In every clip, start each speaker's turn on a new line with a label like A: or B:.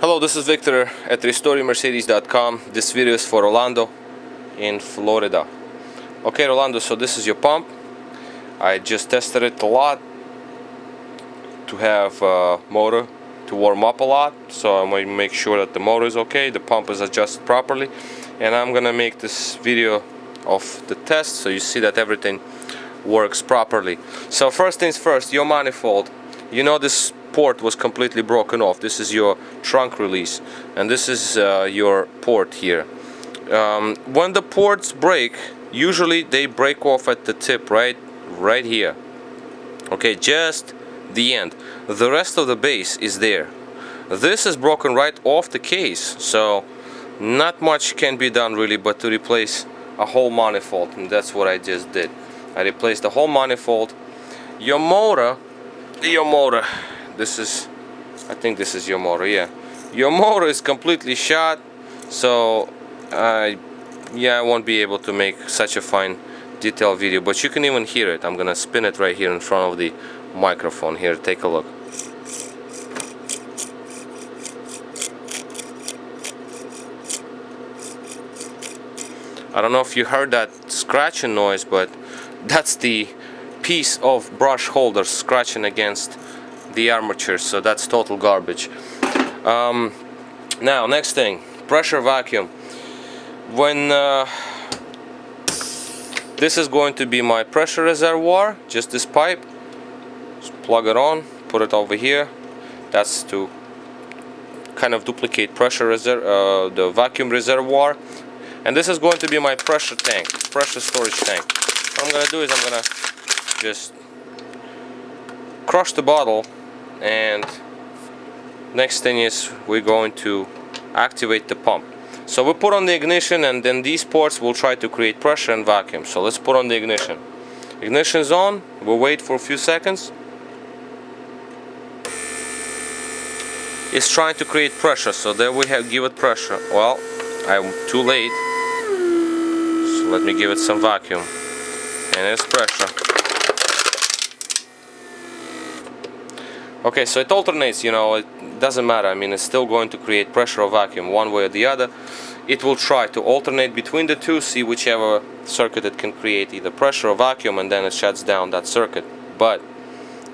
A: Hello, this is Victor at RestoreMercedes.com. This video is for Rolando in Florida. Okay, Rolando, so this is your pump. I just tested it a lot to have motor to warm up a lot, so I'm going to make sure that the motor is okay, the pump is adjusted properly, and I'm going to make this video of the test so you see that everything works properly. So first things first, your manifold. You know this port was completely broken off. This is your trunk release, and this is your port here. When the ports break, usually they break off at the tip, right here. Okay, just the end. The rest of the base is there. This is broken right off the case, so not much can be done really but to replace a whole manifold, and that's what I just did. I replaced the whole manifold. Your motor, this is, I think this is your motor, yeah. Your motor is completely shot, so yeah, I won't be able to make such a fine detailed video, but you can even hear it. I'm gonna spin it right here in front of the microphone. Here, take a look. I don't know if you heard that scratching noise, but that's the piece of brush holder scratching against the armature, so that's total garbage. Now, next thing, pressure vacuum. When this is going to be my pressure reservoir, just this pipe. Just plug it on, put it over here. That's to kind of duplicate pressure the vacuum reservoir. And this is going to be my pressure tank, pressure storage tank. What I'm gonna do is I'm gonna just crush the bottle, and next thing is we're going to activate the pump. So we put on the ignition, and then these ports will try to create pressure and vacuum. So let's put on the ignition. Ignition is on. We'll wait for a few seconds. It's trying to create pressure, so there we have, give it pressure. Well, I'm too late. So let me give it some vacuum. And it's pressure. Okay, so it alternates, you know, it doesn't matter. I mean, it's still going to create pressure or vacuum one way or the other. It will try to alternate between the two, see whichever circuit it can create, either pressure or vacuum, and then it shuts down that circuit. But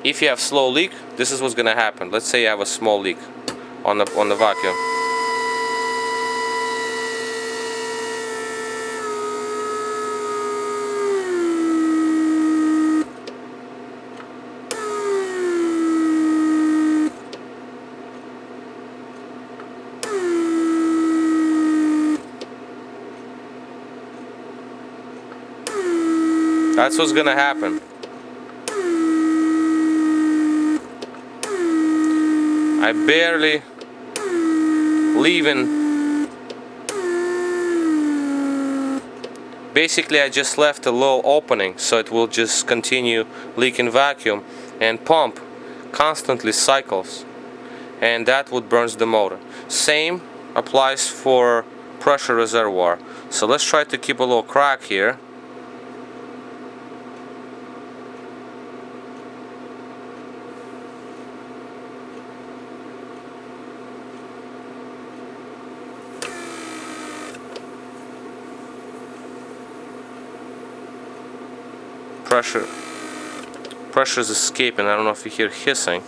A: if you have slow leak, this is what's going to happen. Let's say you have a small leak on the vacuum. That's what's gonna happen. I barely leaving. Basically, I just left a little opening, so it will just continue leaking vacuum, and pump constantly cycles, and that would burns the motor. Same applies for pressure reservoir. So let's try to keep a little crack here. Pressure is escaping. I don't know if you hear hissing.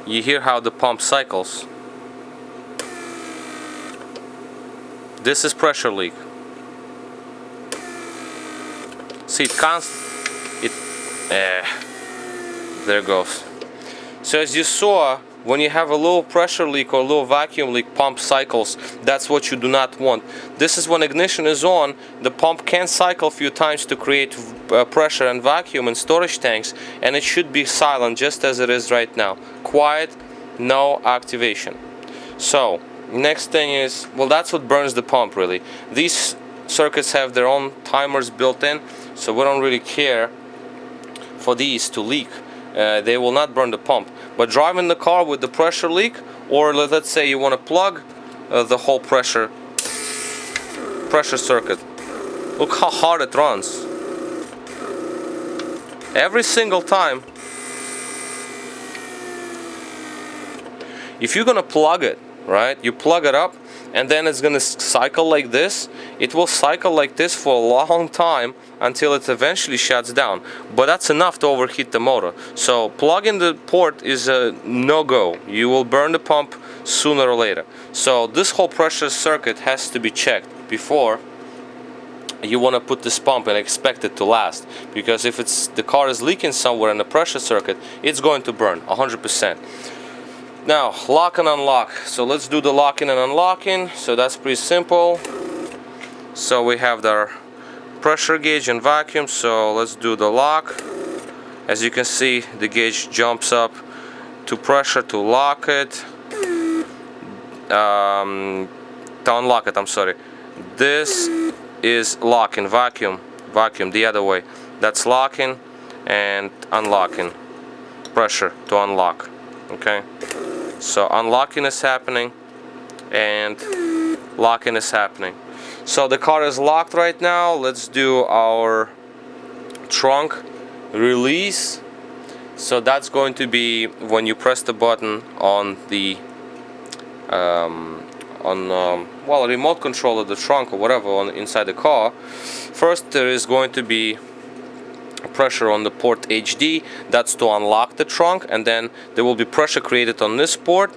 A: You hear how the pump cycles. This is pressure leak. See, there it goes. So as you saw, when you have a little pressure leak or a little vacuum leak, pump cycles. That's what you do not want. This is when ignition is on, the pump can cycle a few times to create pressure and vacuum in storage tanks, and it should be silent just as it is right now. Quiet, no activation. So, next thing is, well, that's what burns the pump really. These circuits have their own timers built in, so we don't really care for these to leak. They will not burn the pump. But driving the car with the pressure leak, or let's say you want to plug the whole pressure circuit, look how hard it runs. Every single time if you're gonna plug it, right, you plug it up and then it's gonna cycle like this. It will cycle like this for a long time until it eventually shuts down, but that's enough to overheat the motor. So plugging the port is a no-go. You will burn the pump sooner or later. So this whole pressure circuit has to be checked before you want to put this pump and expect it to last, because if the car is leaking somewhere in the pressure circuit, it's going to burn 100%. Now, lock and unlock. So let's do the locking and unlocking. So that's pretty simple. So we have the pressure gauge and vacuum. So let's do the lock. As you can see, the gauge jumps up to pressure to lock it. To unlock it, I'm sorry. This is locking, vacuum the other way. That's locking and unlocking. Pressure to unlock. Okay. So unlocking is happening and locking is happening. So the car is locked right now. Let's do our trunk release. So that's going to be when you press the button on the well, remote control of the trunk or whatever inside the car. First, there is going to be pressure on the port HD. That's to unlock the trunk, and then there will be pressure created on this port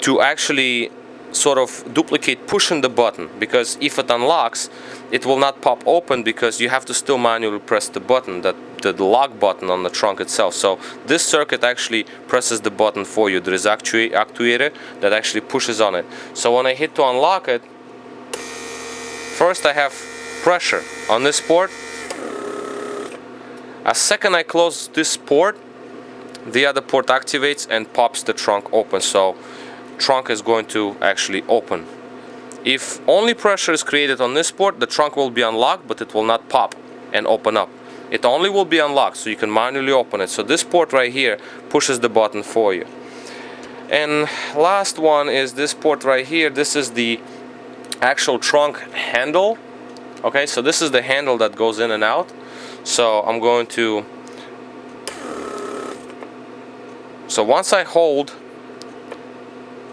A: to actually sort of duplicate pushing the button, because if it unlocks, it will not pop open because you have to still manually press the button, the lock button on the trunk itself. So this circuit actually presses the button for you. There is actuator that actually pushes on it. So when I hit to unlock it, first I have pressure on this port. As second I close this port, the other port activates and pops the trunk open. So trunk is going to actually open. If only pressure is created on this port, the trunk will be unlocked, but it will not pop and open up. It only will be unlocked, so you can manually open it. So this port right here pushes the button for you. And last one is this port right here. This is the actual trunk handle. Okay, so this is the handle that goes in and out. So I'm going to, so once I hold,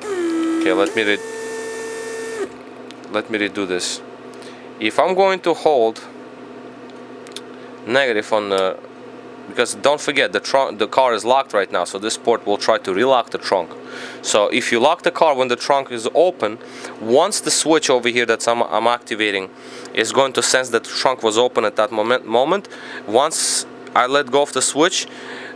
A: okay, let me redo this. If I'm going to hold negative on the, because don't forget the car is locked right now, so this port will try to relock the trunk. So if you lock the car when the trunk is open, once the switch over here that I'm activating is going to sense that the trunk was open at that moment, once I let go of the switch,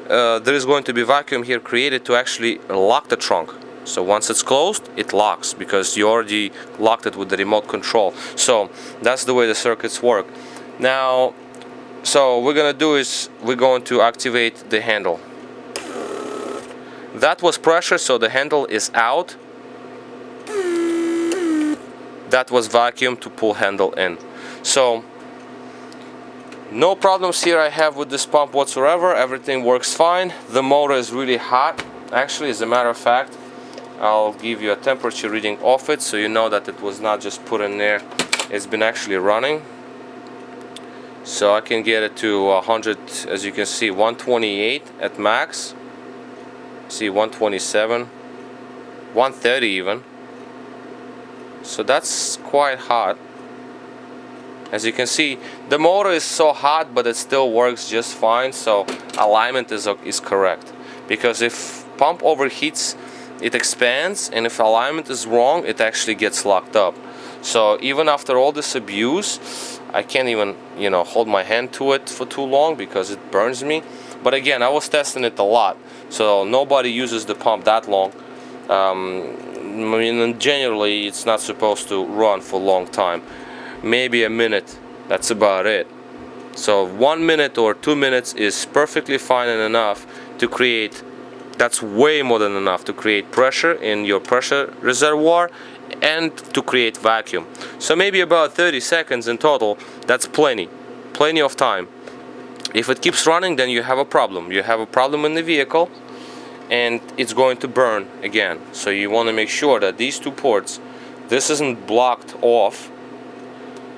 A: there is going to be vacuum here created to actually lock the trunk. So once it's closed, it locks because you already locked it with the remote control. So that's the way the circuits work. Now, so what we're gonna do is we're going to activate the handle. That was pressure, so the handle is out. That was vacuum to pull handle in. So no problems here I have with this pump whatsoever. Everything works fine. The motor is really hot. Actually, as a matter of fact, I'll give you a temperature reading of it so you know that it was not just put in there. It's been actually running. So I can get it to 100, as you can see, 128 at max. See, 127, 130 even. So that's quite hot. As you can see, the motor is so hot, but it still works just fine. So alignment is correct, because if pump overheats, it expands, and if alignment is wrong, it actually gets locked up. So even after all this abuse, I can't even, hold my hand to it for too long because it burns me. But again, I was testing it a lot, so nobody uses the pump that long. Generally, it's not supposed to run for a long time. Maybe a minute, that's about it. So 1 minute or 2 minutes is perfectly fine and enough to create, that's way more than enough to create pressure in your pressure reservoir and to create vacuum. So maybe about 30 seconds in total, that's plenty of time. If it keeps running, then you have a problem. You have a problem in the vehicle and it's going to burn again. So you want to make sure that these two ports, this isn't blocked off.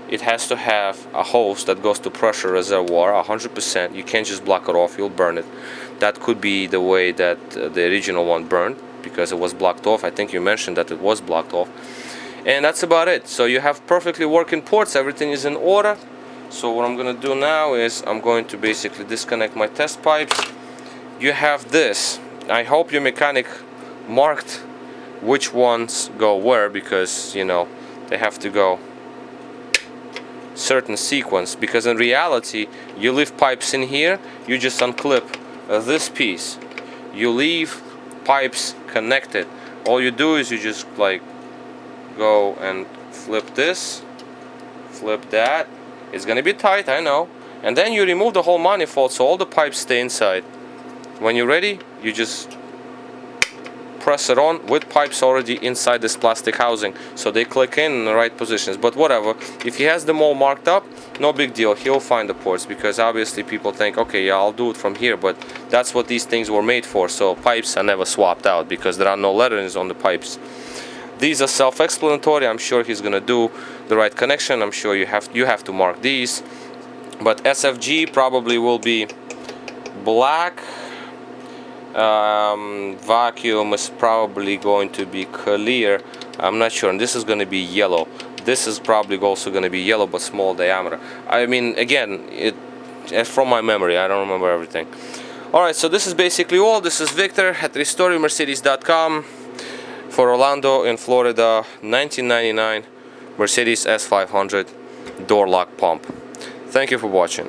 A: It has to have a hose that goes to pressure reservoir 100%. You can't just block it off, you'll burn it. That could be the way that the original one burned. because it was blocked off. I think you mentioned that it was blocked off. And that's about it. So you have perfectly working ports, everything is in order. So what I'm gonna do now is I'm going to basically disconnect my test pipes. You have this. I hope your mechanic marked which ones go where, because you know they have to go certain sequence, because in reality you leave pipes in here, you just unclip this piece, you leave pipes connected. All you do is you just like go and flip this, flip that. It's gonna be tight, I know, and then you remove the whole manifold so all the pipes stay inside. When you're ready, you just press it on with pipes already inside this plastic housing, so they click in the right positions. But whatever, if he has them all marked up, no big deal, he'll find the ports, because obviously people think, okay, yeah, I'll do it from here, but that's what these things were made for. So pipes are never swapped out because there are no letterings on the pipes. These are self-explanatory. I'm sure he's gonna do the right connection. I'm sure you have to mark these, but SFG probably will be black. Vacuum is probably going to be clear. I'm not sure, and this is going to be yellow. This is probably also going to be yellow, but small diameter. I mean, again, from my memory, I don't remember everything. Alright, so this is basically all. This is Victor at RestoreYourMercedes.com for Rolando in Florida. 1999 Mercedes S500 door lock pump. Thank you for watching.